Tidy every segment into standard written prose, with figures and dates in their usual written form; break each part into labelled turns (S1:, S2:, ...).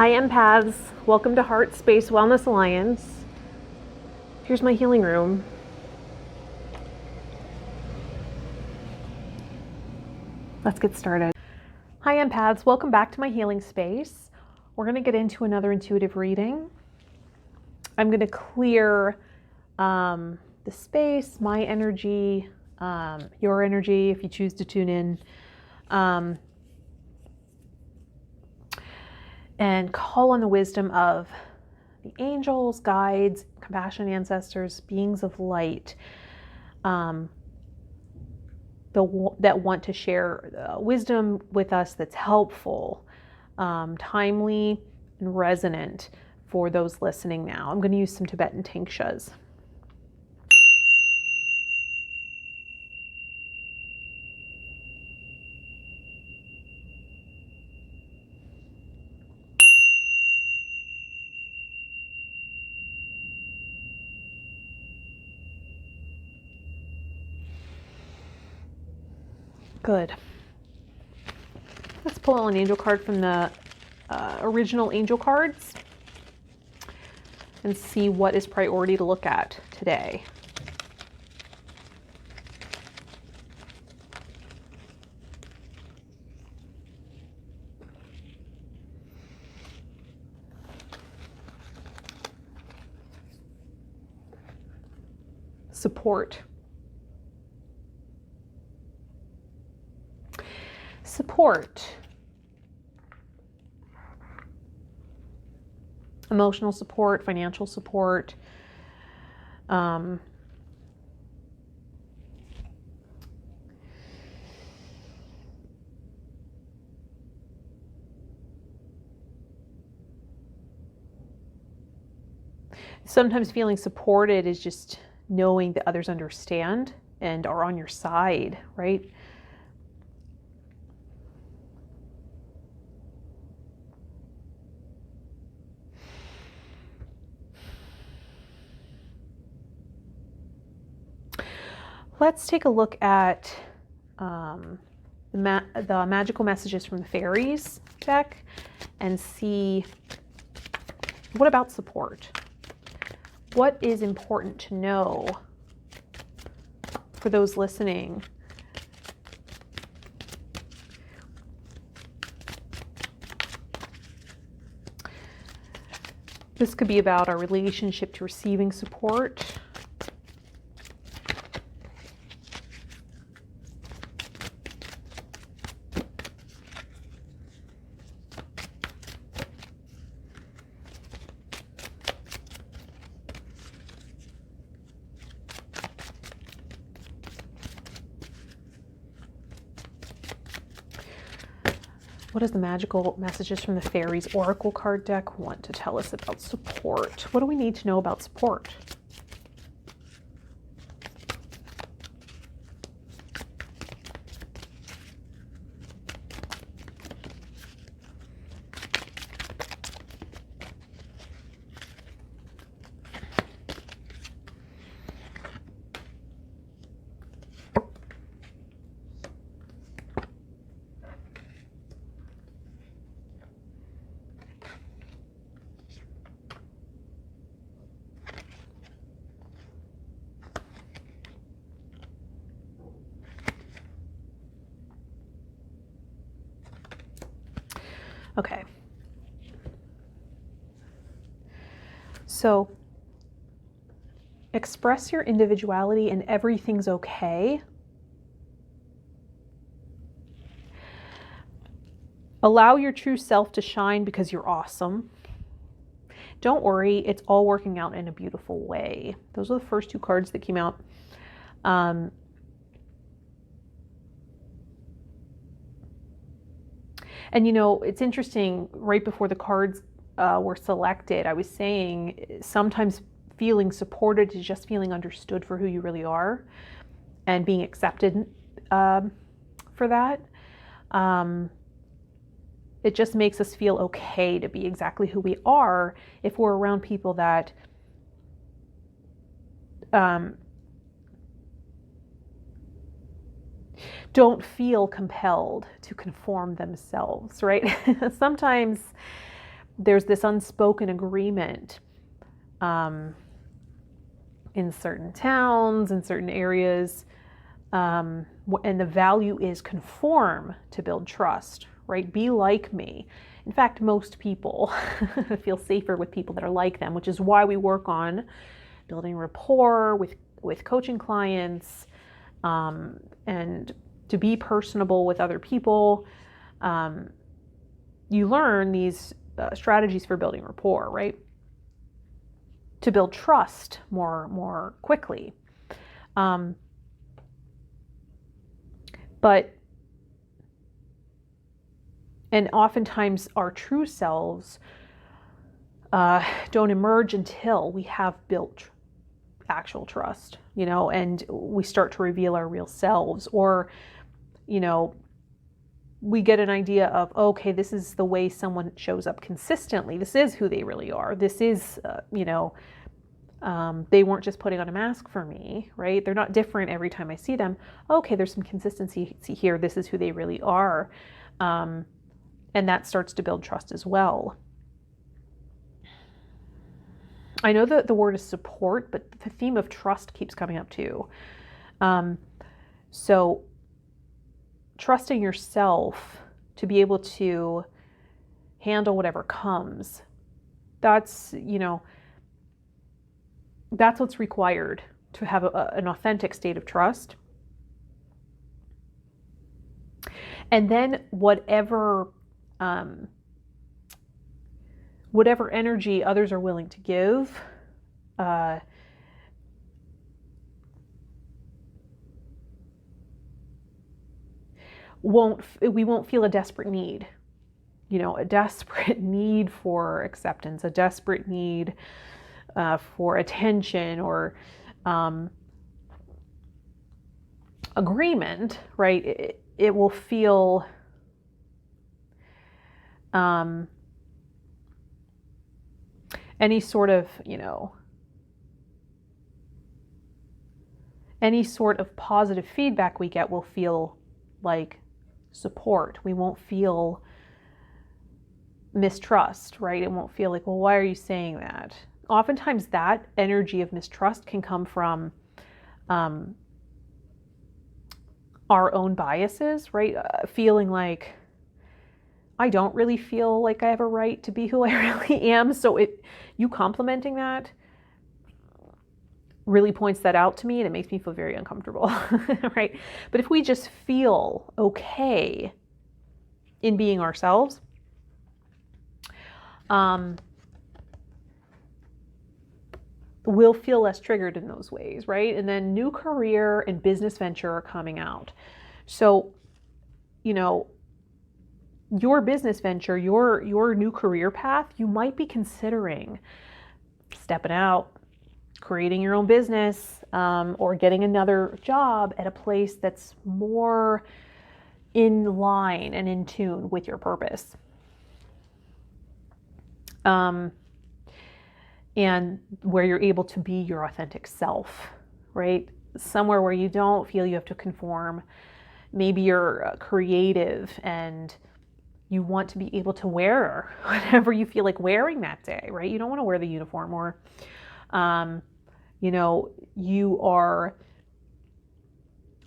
S1: Hi empaths, welcome to Heart Space Wellness Alliance. Here's my healing room. Let's get started. Hi empaths, welcome back to my healing space. We're going to get into another intuitive reading. I'm going to clear the space, my energy, your energy if you choose to tune in. And call on the wisdom of the angels, guides, compassionate ancestors, beings of light that want to share wisdom with us that's helpful, timely, and resonant for those listening now. I'm going to use some Tibetan tingsas. Good. Let's pull an angel card from the original angel cards and see what is priority to look at today. Support. Support. Emotional support, financial support. Sometimes feeling supported is just knowing that others understand and are on your side, right? Let's take a look at the magical messages from the fairies deck and see what about support? What is important to know for those listening? This could be about our relationship to receiving support. What does the magical messages from the fairies oracle card deck want to tell us about support? What do we need to know about support? Okay. So express your individuality and everything's okay. Allow your true self to shine because you're awesome. Don't worry, it's all working out in a beautiful way. Those are the first two cards that came out. And you know, it's interesting, right before the cards were selected, I was saying sometimes feeling supported is just feeling understood for who you really are and being accepted for that. It just makes us feel okay to be exactly who we are if we're around people that don't feel compelled to conform themselves, right? Sometimes there's this unspoken agreement in certain towns, in certain areas, and the value is conform to build trust, right? Be like me. In fact, most people feel safer with people that are like them, which is why we work on building rapport with coaching clients, and to be personable with other people. You learn these strategies for building rapport, right? To build trust more quickly. And oftentimes our true selves don't emerge until we have built actual trust, and we start to reveal our real selves, or, we get an idea of, okay, this is the way someone shows up consistently. This is who they really are. This is, they weren't just putting on a mask for me, right? They're not different every time I see them. Okay, there's some consistency here. This is who they really are. And that starts to build trust as well. I know that the word is support, but the theme of trust keeps coming up too. So trusting yourself to be able to handle whatever comes, that's what's required to have an authentic state of trust. And then whatever energy others are willing to give, we won't feel a desperate need, a desperate need for acceptance, a desperate need for attention or agreement, right? It will feel any sort of, any sort of positive feedback we get will feel like support. We won't feel mistrust, right? It won't feel like, well, why are you saying that? Oftentimes that energy of mistrust can come from our own biases, right? Feeling like I don't really feel like I have a right to be who I really am. So you complimenting that really points that out to me, and it makes me feel very uncomfortable, right? But if we just feel okay in being ourselves, we'll feel less triggered in those ways, right? And then new career and business venture are coming out. So, your business venture, your new career path, you might be considering stepping out, creating your own business, or getting another job at a place that's more in line and in tune with your purpose. And where you're able to be your authentic self, right? Somewhere where you don't feel you have to conform. Maybe you're creative and you want to be able to wear whatever you feel like wearing that day, right? You don't want to wear the uniform, or you are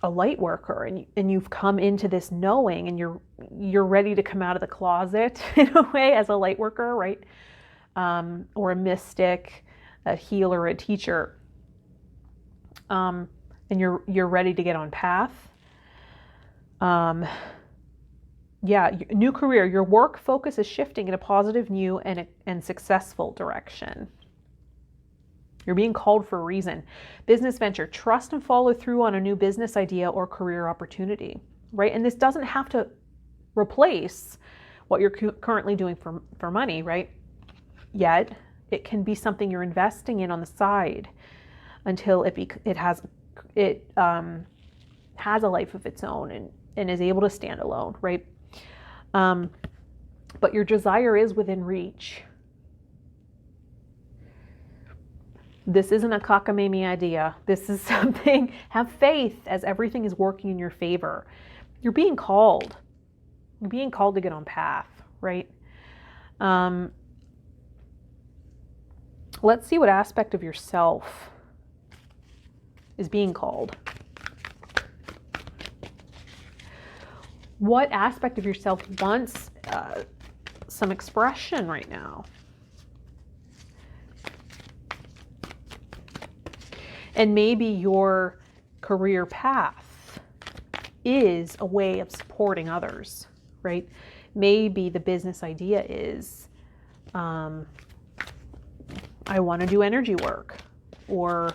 S1: a light worker and you've come into this knowing, and you're ready to come out of the closet in a way as a light worker, right? Or a mystic, a healer, a teacher, and you're ready to get on path. New career, your work focus is shifting in a positive, new, and successful direction. You're being called for a reason. Business venture, trust and follow through on a new business idea or career opportunity, right? And this doesn't have to replace what you're currently doing for money, right? Yet it can be something you're investing in on the side until it has a life of its own and is able to stand alone, right? But your desire is within reach. This isn't a cockamamie idea. This is something, have faith as everything is working in your favor. You're being called. You're being called to get on path, right? Let's see what aspect of yourself is being called. What aspect of yourself wants some expression right now? And maybe your career path is a way of supporting others, right? Maybe the business idea is, I want to do energy work, or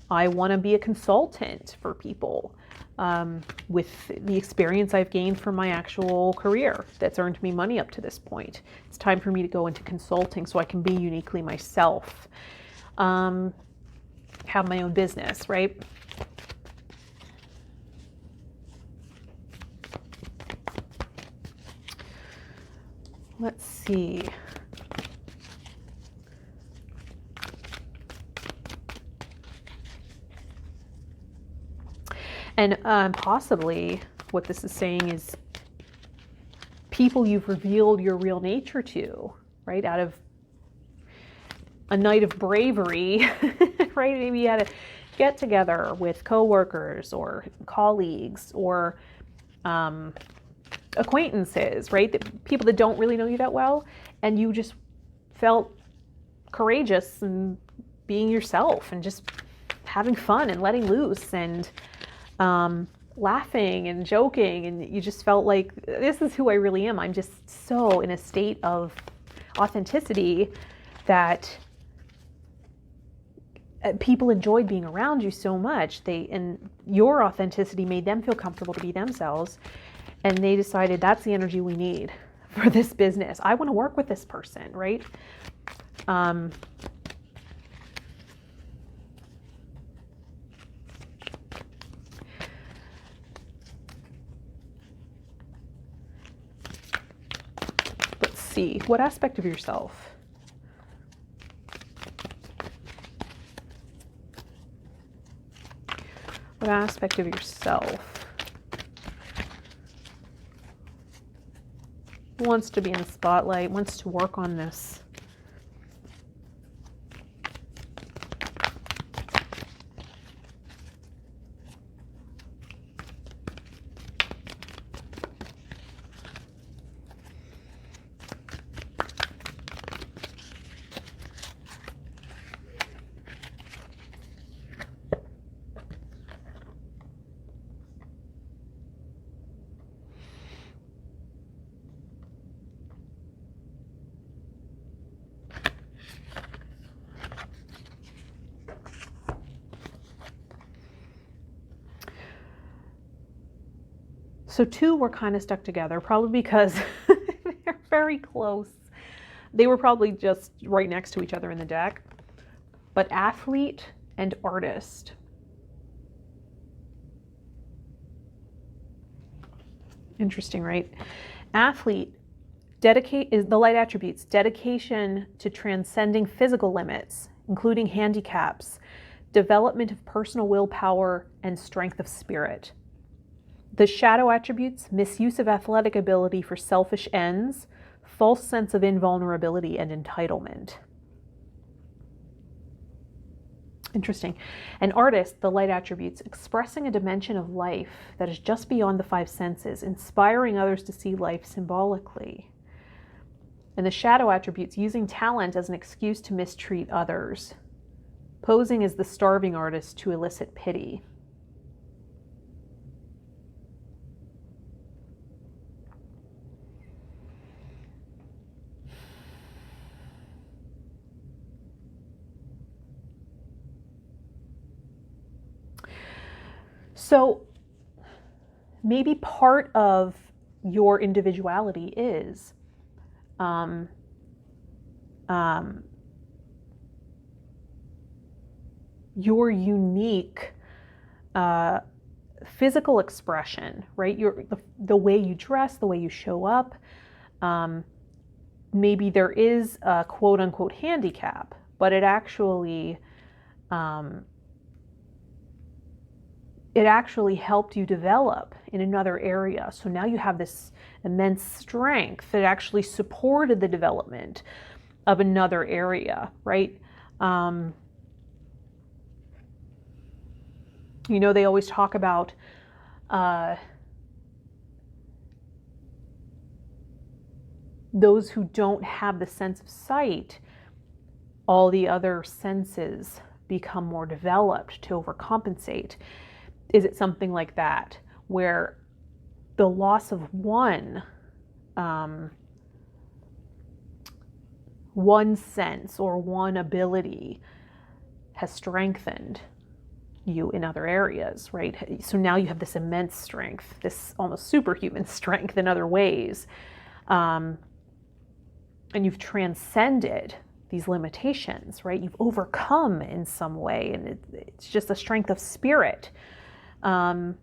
S1: I want to be a consultant for people with the experience I've gained from my actual career that's earned me money up to this point. It's time for me to go into consulting so I can be uniquely myself. Have my own business, right? Let's see. And possibly what this is saying is people you've revealed your real nature to, right? Out of a night of bravery, right? Maybe you had a get together with coworkers or colleagues or acquaintances, right? People that don't really know you that well, and you just felt courageous and being yourself and just having fun and letting loose and laughing and joking, and you just felt like, this is who I really am. I'm just so in a state of authenticity that people enjoyed being around you so much. And your authenticity made them feel comfortable to be themselves, and they decided that's the energy we need for this business. I want to work with this person, right? Let's see, what aspect of yourself? What aspect of yourself wants to be in the spotlight, wants to work on this? So two were kind of stuck together, probably because they're very close. They were probably just right next to each other in the deck. But athlete and artist. Interesting, right? Athlete is the light attributes: dedication to transcending physical limits, including handicaps, development of personal willpower, and strength of spirit. The shadow attributes: misuse of athletic ability for selfish ends, false sense of invulnerability, and entitlement. Interesting. An artist, the light attributes: expressing a dimension of life that is just beyond the five senses, inspiring others to see life symbolically. And the shadow attributes: using talent as an excuse to mistreat others, posing as the starving artist to elicit pity. So maybe part of your individuality is your unique physical expression, right? The way you dress, the way you show up. Maybe there is a quote unquote handicap, but it actually helped you develop in another area. So now you have this immense strength that actually supported the development of another area, right? You know, they always talk about those who don't have the sense of sight, all the other senses become more developed to overcompensate. Is it something like that, where the loss of one sense or one ability has strengthened you in other areas, right? So now you have this immense strength, this almost superhuman strength in other ways. And you've transcended these limitations, right? You've overcome in some way, and it's just a strength of spirit. Did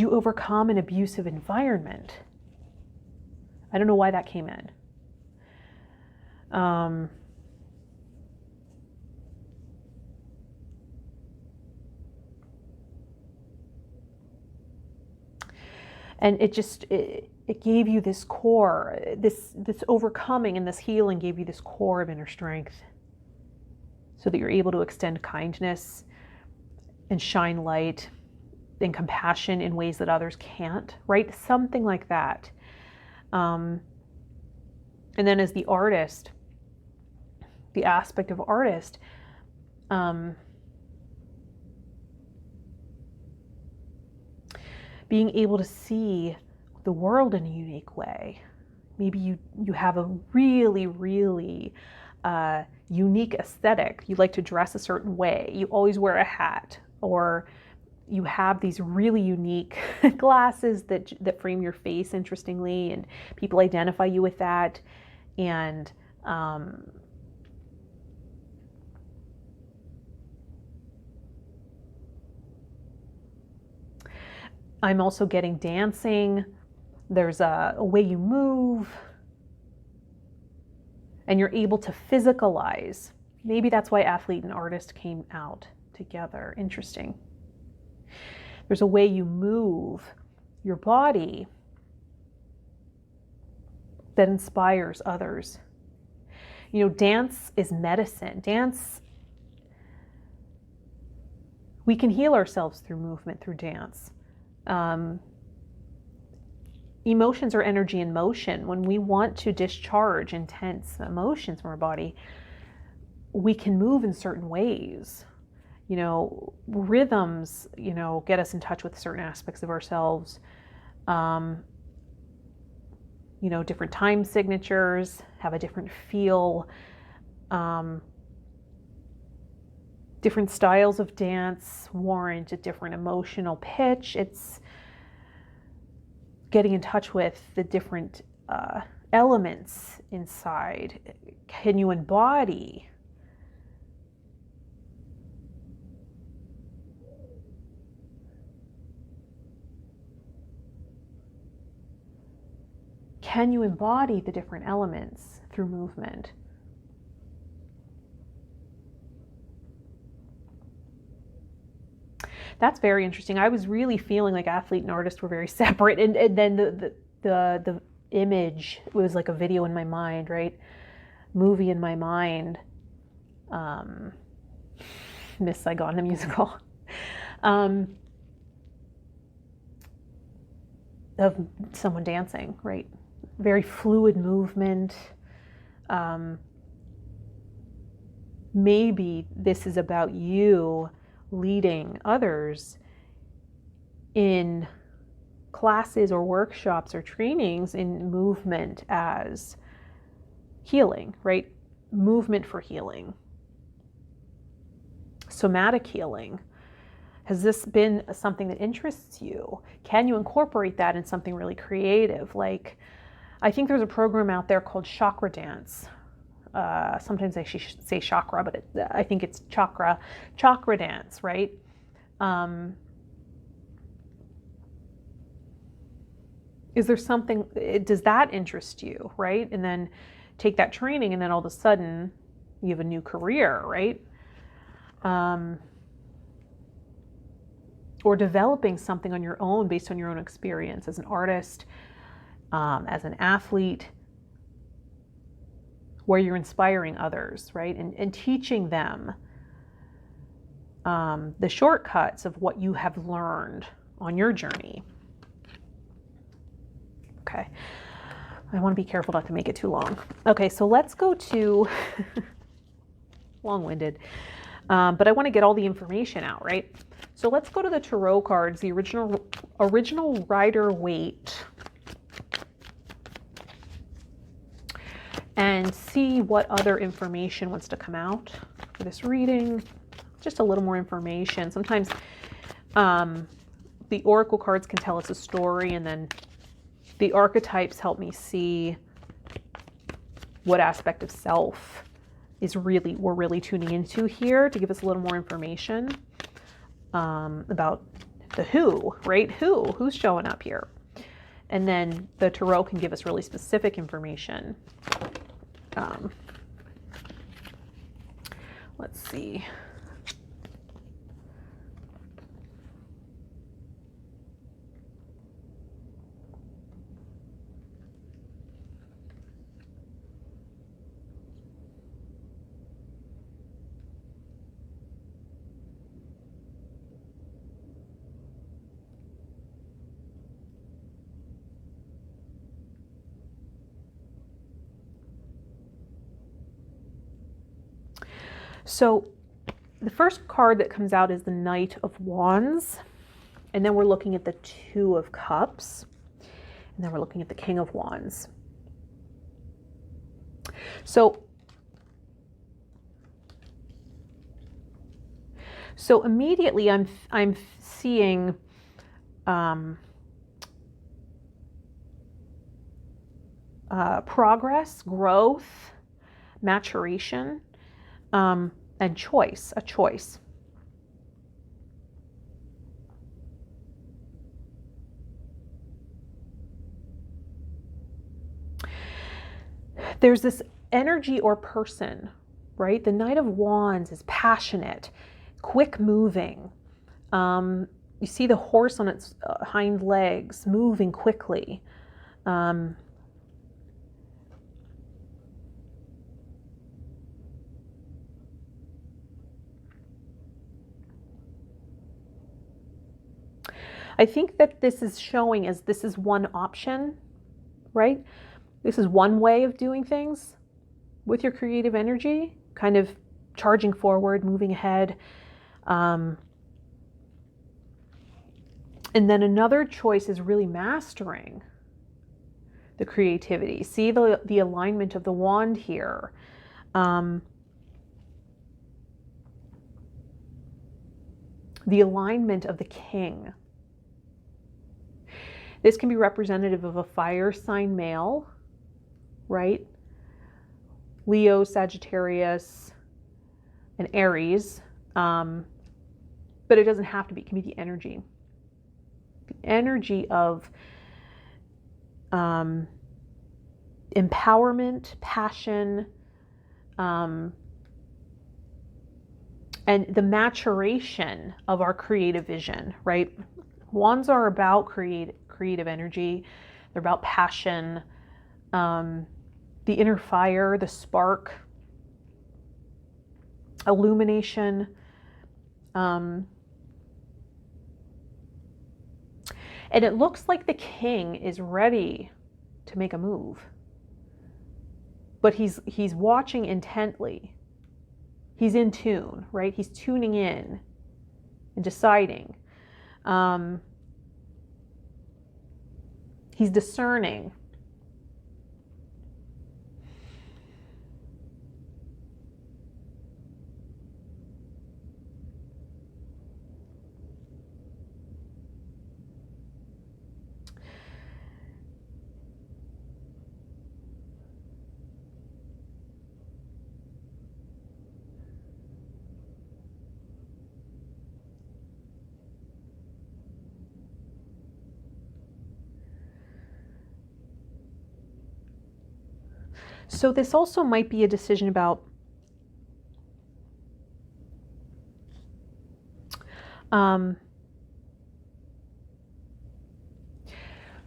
S1: you overcome an abusive environment? I don't know why that came in. And it gave you this core, this overcoming and this healing gave you this core of inner strength, so that you're able to extend kindness and shine light and compassion in ways that others can't, right? Something like that. And then as the artist, the aspect of artist, being able to see the world in a unique way. Maybe you have a really, really unique aesthetic. You like to dress a certain way. You always wear a hat, or you have these really unique glasses that frame your face interestingly, and people identify you with that. And I'm also getting dancing. There's a way you move, and you're able to physicalize. Maybe that's why athlete and artist came out together. Interesting. There's a way you move your body that inspires others. You know, dance is medicine. Dance, we can heal ourselves through movement, through dance. Emotions are energy in motion. When we want to discharge intense emotions from our body, we can move in certain ways. You know, rhythms, you know, get us in touch with certain aspects of ourselves. You know, different time signatures have a different feel. Different styles of dance warrant a different emotional pitch. It's getting in touch with the different elements inside. Can you embody? Can you embody the different elements through movement? That's very interesting. I was really feeling like athlete and artist were very separate, and then the image was like a video in my mind, right? Movie in my mind. Miss Saigon, the musical. Of someone dancing, right? Very fluid movement. Maybe this is about you leading others in classes or workshops or trainings in movement as healing, right? Movement for healing. Somatic healing. Has this been something that interests you? Can you incorporate that in something really creative? Like, I think there's a program out there called Chakra Dance. Sometimes I should say chakra, but I think it's chakra dance, right? Is there something, does that interest you, right? And then take that training, and then all of a sudden you have a new career, right? Or developing something on your own based on your own experience as an artist, as an athlete, where you're inspiring others, right? And teaching them the shortcuts of what you have learned on your journey. Okay. I want to be careful not to make it too long. Okay, so let's go to long-winded, but I want to get all the information out, right? So let's go to the tarot cards, the original Rider-Waite, and see what other information wants to come out for this reading. Just a little more information. Sometimes the oracle cards can tell us a story, and then the archetypes help me see what aspect of self we're really tuning into here to give us a little more information about the who, right? Who's showing up here. And then the tarot can give us really specific information. Let's see. So the first card that comes out is the Knight of Wands. And then we're looking at the Two of Cups. And then we're looking at the King of Wands. So immediately I'm seeing progress, growth, maturation, and a choice. There's this energy or person, right? The Knight of Wands is passionate, quick moving. You see the horse on its hind legs moving quickly. I think that this is showing as this is one option, right? This is one way of doing things with your creative energy, kind of charging forward, moving ahead. And then another choice is really mastering the creativity. See the alignment of the wand here. The alignment of the king. This can be representative of a fire sign male, right? Leo, Sagittarius, and Aries. But it doesn't have to be. It can be the energy. The energy of empowerment, passion, and the maturation of our creative vision, right? Wands are about creative energy. They're about passion, the inner fire, the spark, illumination. And it looks like the king is ready to make a move, but he's watching intently. He's in tune, right? He's tuning in and deciding. He's discerning. So this also might be a decision about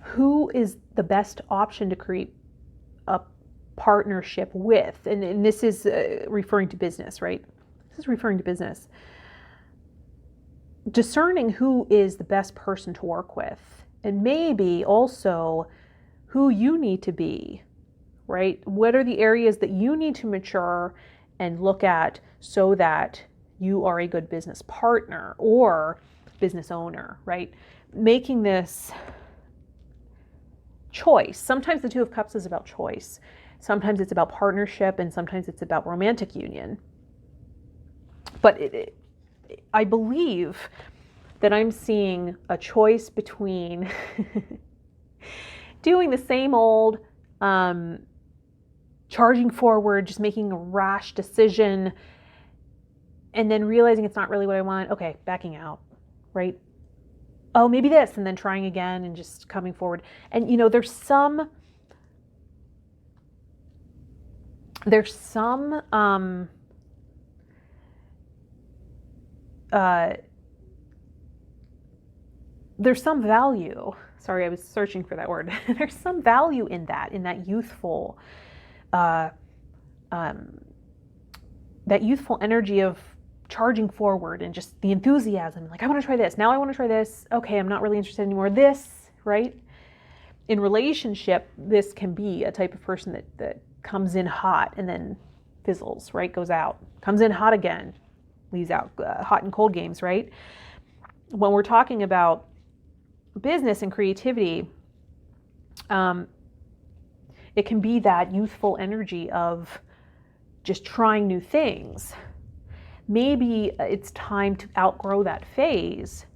S1: who is the best option to create a partnership with, and this is referring to business, right? This is referring to business. Discerning who is the best person to work with, and maybe also who you need to be, right? What are the areas that you need to mature and look at so that you are a good business partner or business owner, right? Making this choice. Sometimes the Two of Cups is about choice. Sometimes it's about partnership, and sometimes it's about romantic union. But I believe that I'm seeing a choice between doing the same old, charging forward, just making a rash decision, and then realizing it's not really what I want. Okay, backing out, right? Oh, maybe this, and then trying again and just coming forward. And there's some there's some value. Sorry, I was searching for that word. There's some value in that youthful, that youthful energy of charging forward and just the enthusiasm. Like, I want to try this. Now I want to try this. Okay, I'm not really interested anymore. This, right? In relationship, this can be a type of person that comes in hot and then fizzles, right? Goes out. Comes in hot again, leaves out. Hot and cold games, right? When we're talking about business and creativity, it can be that youthful energy of just trying new things. Maybe it's time to outgrow that phase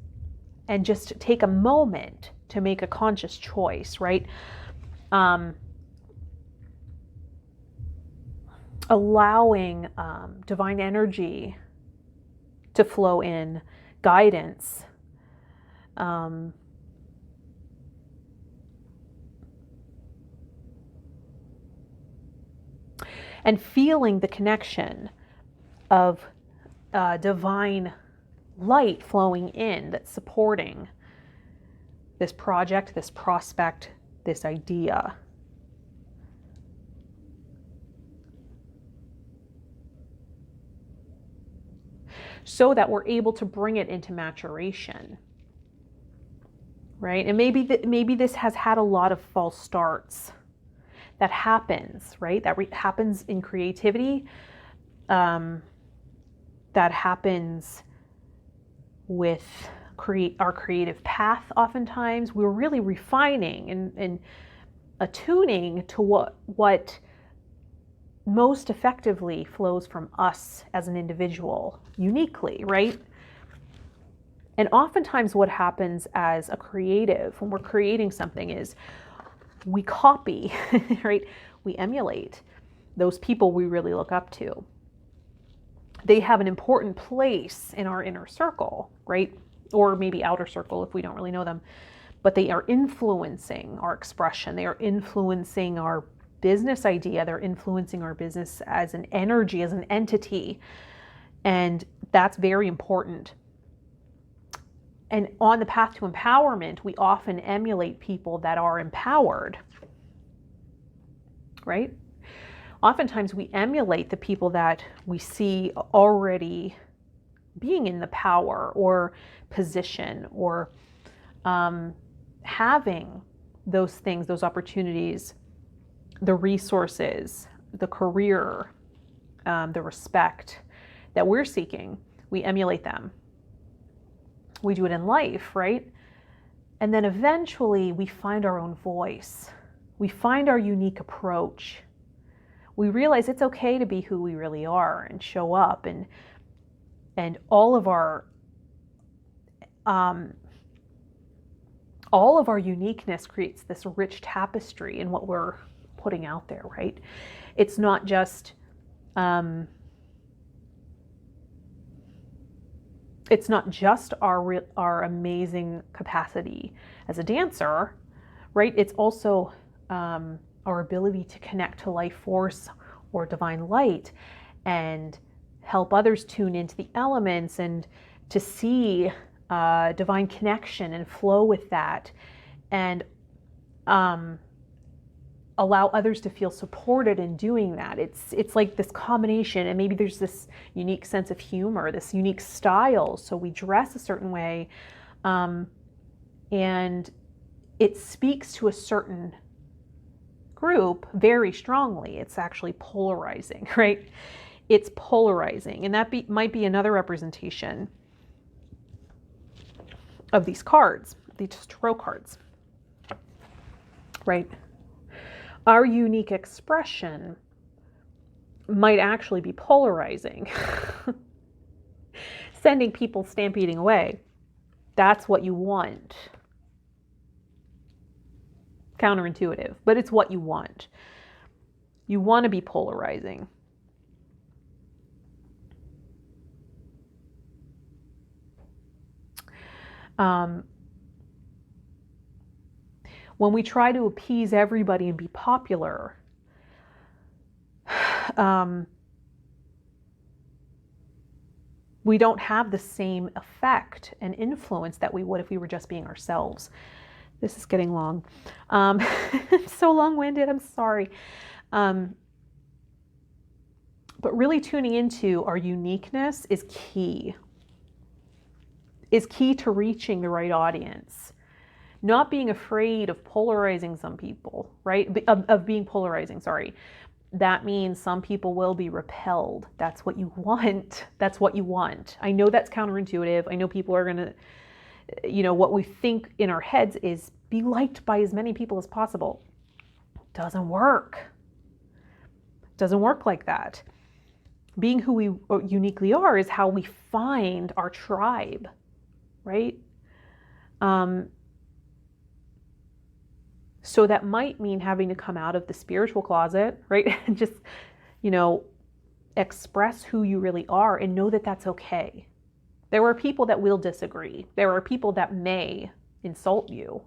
S1: and just take a moment to make a conscious choice, right? Allowing divine energy to flow in, guidance, and feeling the connection of divine light flowing in that's supporting this project, this prospect, this idea. So that we're able to bring it into maturation, right? And maybe this has had a lot of false starts. That happens, right? That happens in creativity. That happens with our creative path. Oftentimes, we're really refining and attuning to what most effectively flows from us as an individual, uniquely, right? And oftentimes, what happens as a creative when we're creating something is we copy, right? We emulate those people we really look up to. They have an important place in our inner circle, right? Or maybe outer circle if we don't really know them. But they are influencing our expression. They are influencing our business idea. They're influencing our business as an energy, as an entity. And that's very important. And on the path to empowerment, we often emulate people that are empowered, right? Oftentimes we emulate the people that we see already being in the power or position or having those things, those opportunities, the resources, the career, the respect that we're seeking. We emulate them. We do it in life, right? And then eventually we find our own voice. We find our unique approach. We realize it's okay to be who we really are and show up, and all of our uniqueness creates this rich tapestry in what we're putting out there, right? It's not just our amazing capacity as a dancer, right? It's also our ability to connect to life force or divine light and help others tune into the elements and to see divine connection and flow with that. And allow others to feel supported in doing that. It's like this combination, and maybe there's this unique sense of humor, this unique style. So we dress a certain way, and it speaks to a certain group very strongly. It's actually polarizing, right? It's polarizing, and that might be another representation of these cards, these tarot cards, right? Our unique expression might actually be polarizing, sending people stampeding away. That's what you want. Counterintuitive, but it's what you want. You want to be polarizing. When we try to appease everybody and be popular, we don't have the same effect and influence that we would if we were just being ourselves. This is getting long. It's so long-winded, I'm sorry. But really tuning into our uniqueness is key to reaching the right audience. Not being afraid of polarizing some people, right? Of being polarizing, sorry. That means some people will be repelled. That's what you want. That's what you want. I know that's counterintuitive. I know people are going to, what we think in our heads is be liked by as many people as possible. Doesn't work. Doesn't work like that. Being who we uniquely are is how we find our tribe, right? So that might mean having to come out of the spiritual closet, right? And just, express who you really are and know that that's okay. There are people that will disagree. There are people that may insult you.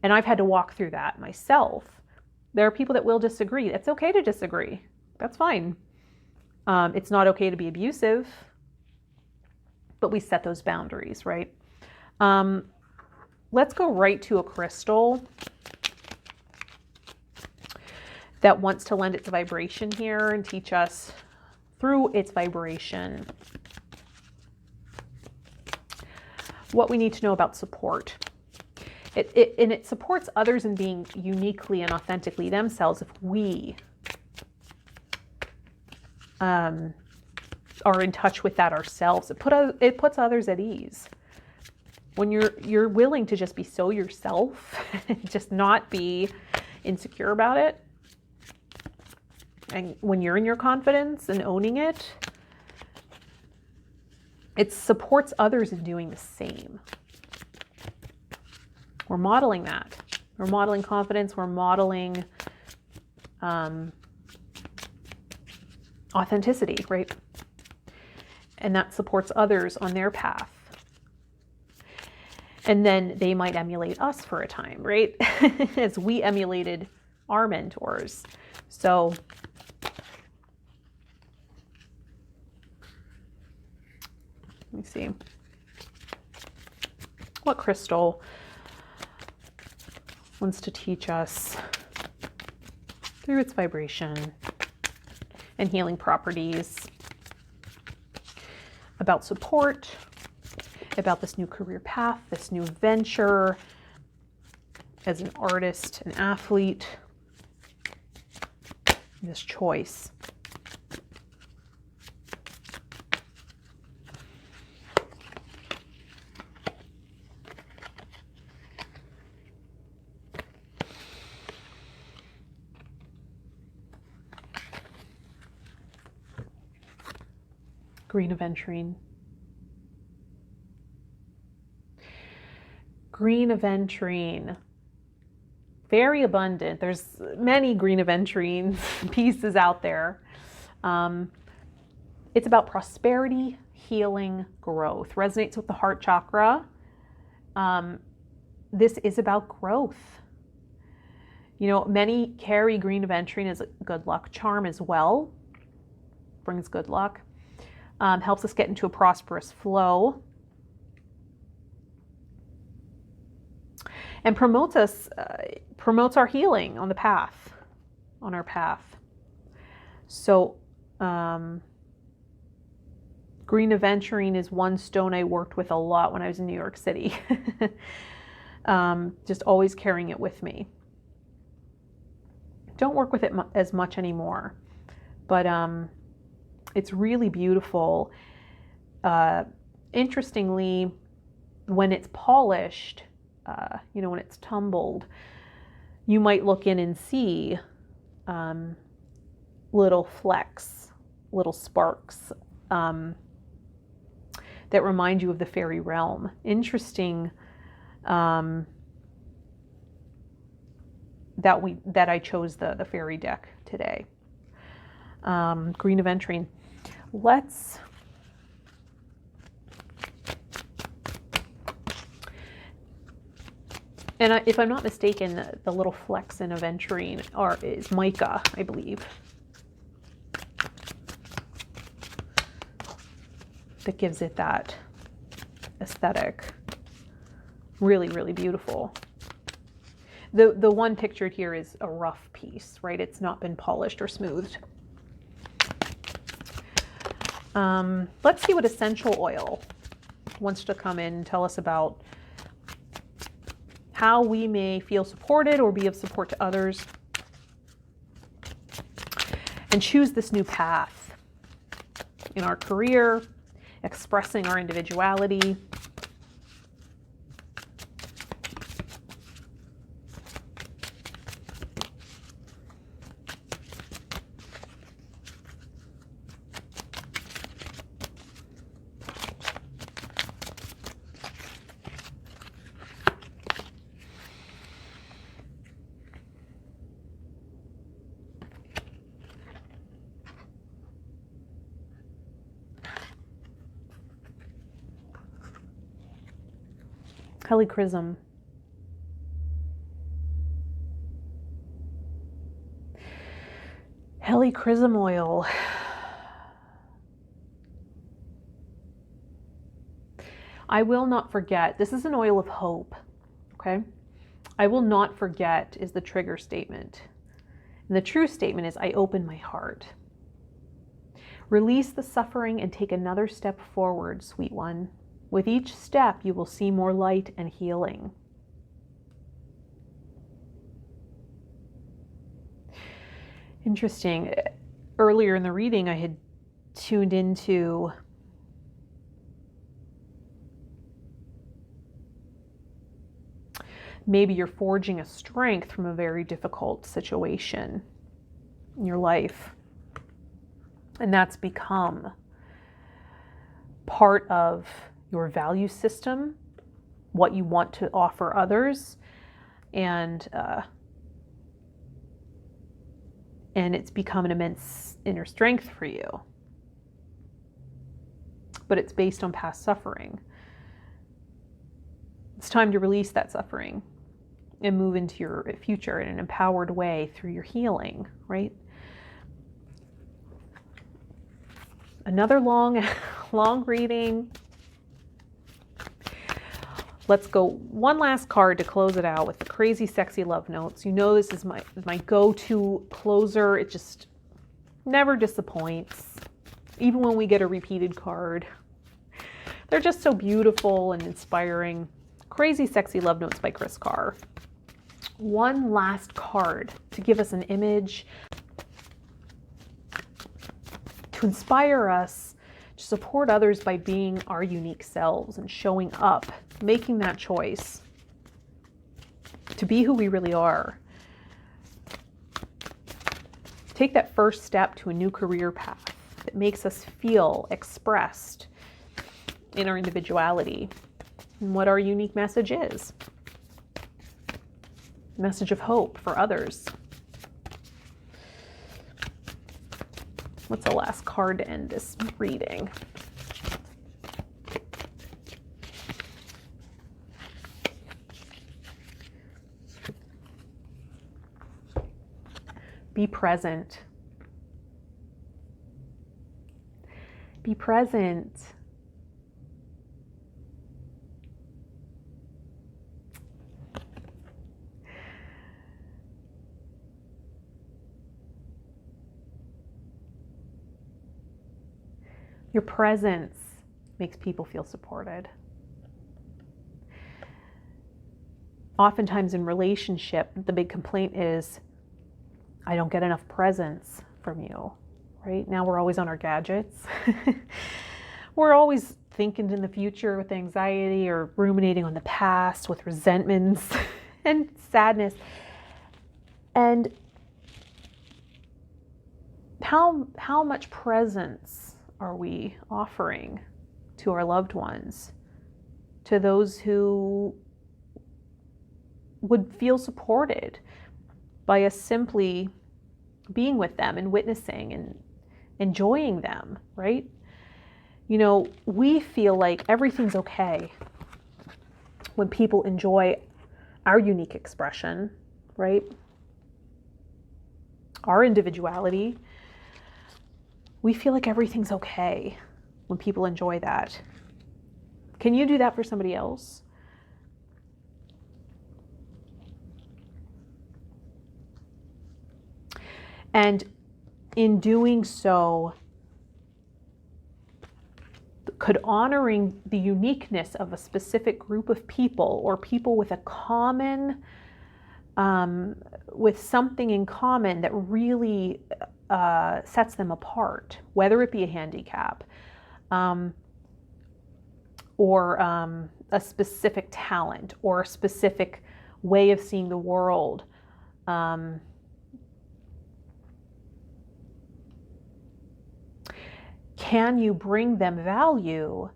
S1: And I've had to walk through that myself. There are people that will disagree. It's okay to disagree. That's fine. It's not okay to be abusive, but we set those boundaries, right? Let's go right to a crystal that wants to lend its vibration here and teach us through its vibration what we need to know about support. It supports others in being uniquely and authentically themselves if we are in touch with that ourselves. It puts others at ease. When you're willing to just be so yourself, just not be insecure about it, and when you're in your confidence and owning it, it supports others in doing the same. We're modeling that. We're modeling confidence. We're modeling authenticity, right? And that supports others on their path. And then they might emulate us for a time, right? As we emulated our mentors. So let me see. What crystal wants to teach us through its vibration and healing properties about support, about this new career path, this new venture as an artist, an athlete, this choice. Green aventurine. Green aventurine. Very abundant. There's many green aventurine pieces out there. It's about prosperity, healing, growth. Resonates with the heart chakra. This is about growth. Many carry green aventurine as a good luck charm as well. Brings good luck. Helps us get into a prosperous flow. and promotes our healing on our path. So green aventurine is one stone I worked with a lot when I was in New York City. Just always carrying it with me. Don't work with it as much anymore, but it's really beautiful. Interestingly, when it's polished, when it's tumbled, you might look in and see little flecks, little sparks that remind you of the fairy realm. Interesting that I chose the fairy deck today. Green aventurine. And if I'm not mistaken, the little flecks in aventurine is mica, I believe, that gives it that aesthetic. Really, really beautiful. The one pictured here is a rough piece, right? It's not been polished or smoothed. Let's see what essential oil wants to come in and tell us about how we may feel supported or be of support to others, and choose this new path in our career, expressing our individuality. Helichrysum. Helichrysum oil. I will not forget. This is an oil of hope. Okay? I will not forget is the trigger statement. And the true statement is, I open my heart. Release the suffering and take another step forward, sweet one. With each step, you will see more light and healing. Interesting. Earlier in the reading, I had tuned into maybe you're forging a strength from a very difficult situation in your life. And that's become part of your value system, what you want to offer others, and it's become an immense inner strength for you. But it's based on past suffering. It's time to release that suffering and move into your future in an empowered way through your healing, right? Another long reading. Let's go one last card to close it out with the crazy, sexy love notes. You know, this is my go-to closer. It just never disappoints. Even when we get a repeated card. They're just so beautiful and inspiring. Crazy, sexy love notes by Chris Carr. One last card to give us an image, to inspire us to support others by being our unique selves and showing up, making that choice to be who we really are. Take that first step to a new career path that makes us feel expressed in our individuality and what our unique message is. Message of hope for others. What's the last card to end this reading? Be present. Be present. Your presence makes people feel supported. Oftentimes in relationship, the big complaint is, I don't get enough presence from you, right? Now we're always on our gadgets. We're always thinking in the future with anxiety or ruminating on the past with resentments and sadness. And how much presence are we offering to our loved ones, to those who would feel supported by us simply being with them and witnessing and enjoying them, right? You know, we feel like everything's okay when people enjoy our unique expression, right? Our individuality. We feel like everything's okay when people enjoy that. Can you do that for somebody else? And in doing so, could honoring the uniqueness of a specific group of people or people with a common, with something in common that really sets them apart, whether it be a handicap or a specific talent or a specific way of seeing the world. Can you bring them value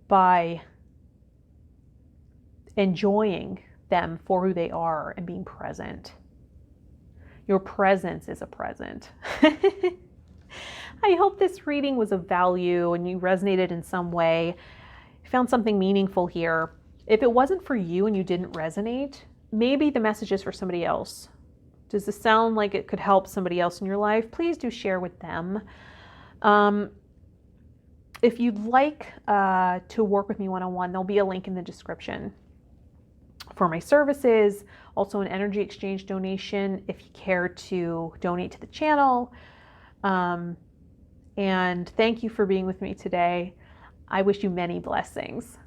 S1: by enjoying them for who they are and being present? Your presence is a present. I hope this reading was of value and you resonated in some way. You found something meaningful here. If it wasn't for you and you didn't resonate, maybe the message is for somebody else. Does this sound like it could help somebody else in your life? Please do share with them. If you'd like to work with me one-on-one, there'll be a link in the description for my services, also an energy exchange donation if you care to donate to the channel. And thank you for being with me today. I wish you many blessings.